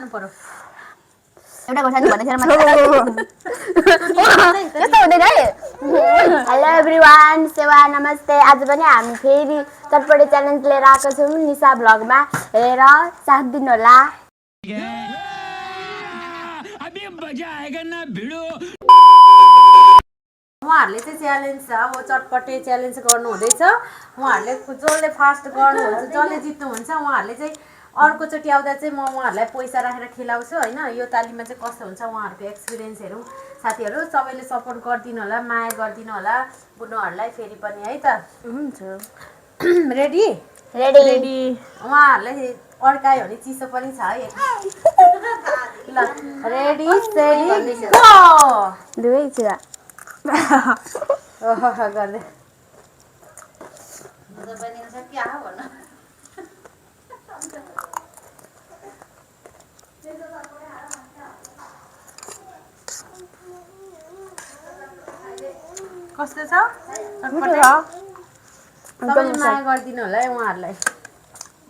खानु पर्यो एउटा खोर्सानी भन्दैखेर यस्तो हुँदैन है हेलो एभ्रिवान सेवा नमस्ते आज पनि हामी फेरि चटपटे च्यालेन्ज लिएर आएको छौँ निशा भ्लगमा हेरेर साथ दिनु होला उहाँहरूले चाहिँ च्यालेन्ज छ अब चटपटे च्यालेन्ज गर्नु हुँदैछ उहाँहरूले जसले फास्ट गर्नुहुन्छ जसले जित्नुहुन्छ उहाँहरूले चाहिँ अर्कोचोटि आउँदा चाहिँ म उहाँहरूलाई पैसा राखेर खेलाउँछु होइन यो तालिममा चाहिँ कस्तो हुन्छ उहाँहरूको एक्सपिरियन्स हेरौँ साथीहरू सबैले सपोर्ट गरिदिनु होला माया गरिदिनु होला बुनुहरूलाई फेरि पनि है त हुन्छ रेडी रेडी रेडी उहाँहरूलाई अड्कायो भने चिसो पनि छ है ल रेडी सेडी गो दुवैतिर ओहो गर्दै कस्तो छ सबैले माया गरिदिनु होला है उहाँहरूलाई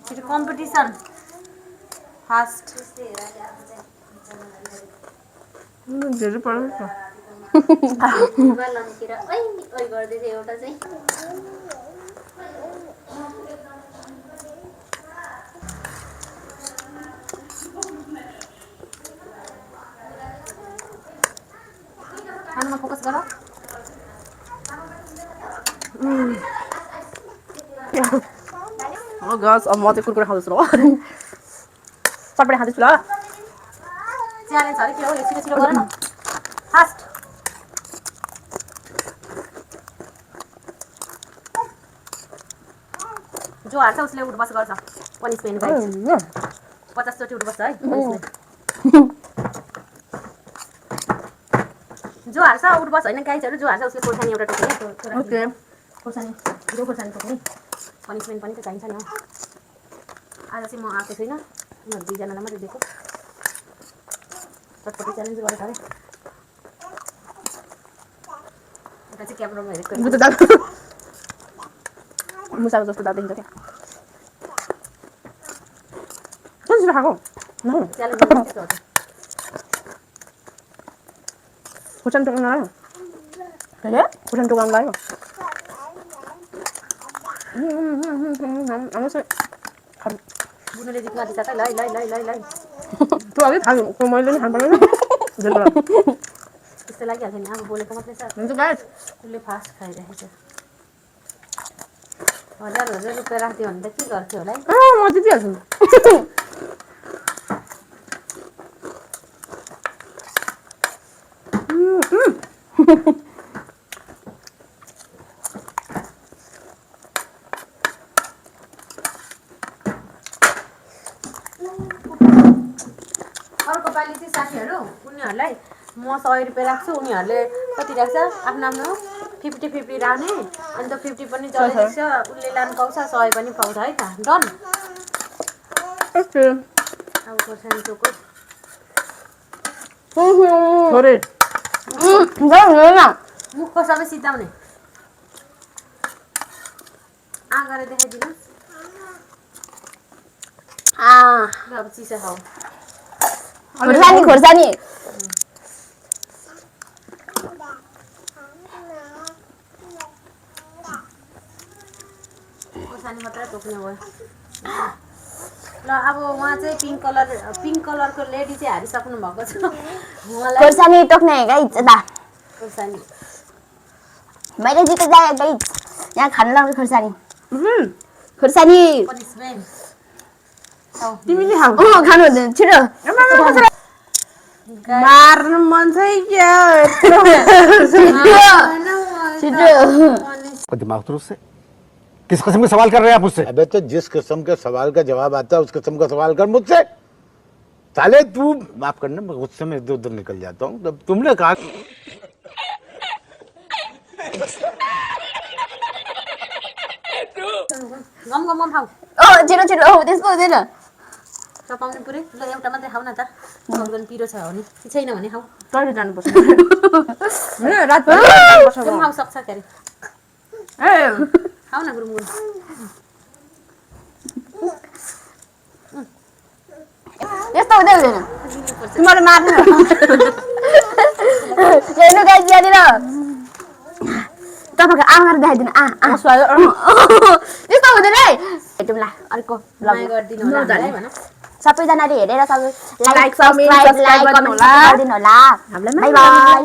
फेरि कम्पिटिसन फास्ट धेरै पर्छ गर्दै थियो एउटा चाहिँ खानुमा फोकस गर गस अब म चाहिँ कुरकुरे खाँदैछु ल चटपटे खाँदैछु ल च्यालेन्ज अरे के हो यो छिटो छिटो गर न फास्ट जो हार्छ उसले उठबस गर्छ पनिसमेन्ट गाइस 50 चोटि उठबस है पनिसमेन्ट जो हार्छ उठबस होइन गाइसहरू जो हार्छ उसले खोर्सानी एउटा टोक्ने ओके खोर्सानी जो खोर्सानी टोक्ने पनिसमेन्ट पनि त चाहिन्छ नि आज चाहिँ म आएको छुइनँ उनीहरू दुईजनालाई मात्रै दिएको चटपटी च्यालेन्ज गरेको अरे एउटा चाहिँ क्यामेरामा हेरेको मुसाको जस्तो दादा देखिन्छ क्या कस्तो खाएको च्यालेन्ज त्यस्तो हो खोर्सानी टोक्नु लाग्यो हेलो खोर्सानी टोक्नु लाग्यो बुनुले जित्नु आँटिसक्यो ल ल ल ल ल तँ अलिक खानु मैले पनि खानु पर्दैन त्यस्तो लागिहाल्छ नि अब बोलेको मात्रै छ हुन्छ गाइस उसले फास्ट खाइरहेको छ 1000 रुपियाँ राख्दियो भने त के गर्थ्यो होला है म जितिहाल्छु अर्को पालि चाहिँ साथीहरू उनीहरूलाई म 100 रुपियाँ राख्छु उनीहरूले कति राख्छ आफ्नो आफ्नो 50-50 राख्ने अन्त 50 पनि जसले देख्छ उसले लानु पाउँछ 100 पनि पाउँछ है त डन ओके अब खोर्सानी टोको थोरै मुखको सबै सिताउने गरेर देखाइदिनुहोस् ल अब चिसो खाऊ खोर्सानी खोर्सानी खोर्सानी मात्रै टोक्ने भयो ल अब उहाँ चाहिँ पिङ्क कलरको लेडी चाहिँ हारिसक्नु भएको छ उहाँलाई खोर्सानी टोक्ने गाइस यता खोर्सानी मैले जिते जाए गाइस यहाँ खानु लाग्यो खोर्सानी खोर्सानी पनिसमेन्ट तिमीले खाऊ खानु हुँदैन छिटो मार्नु मन छ क्या छिटो दिमाग तो उससे किस किस्म के सवाल कर रहे हैं आप मुझसे अबे तो जिस किस्म के सवाल का जवाब आता है उस किस्म का सवाल कर मुझसे साले तू माफ करना मैं गुस्से में इधर उधर निकल जाता हूँ जब तुमने कहा गम गम गम खाऊ छिटो छिटो त्यसको हुँदैन चपाउने पुरै ल एउटा मात्रै खाऊ न त अरू पिरो छ भने छैन भने खाऊ टोइलेट जानुपर्छ गुरुङ खाऊ सक्छ के अरे खाऊ न गुरुङ यस्तो हुँदै हुँदैन तिमीले मार्नु हेर्नु गाइस यहाँनिर तपाईँको आमाहरू देखाइदिनु यस्तो हुँदैन है भेटौँला अर्को माया गरिदिनु होला हामीलाई भन सबैजनाले हेरेर सबै लाइक सब्सक्राइब गरिदिनु होला बाई बाई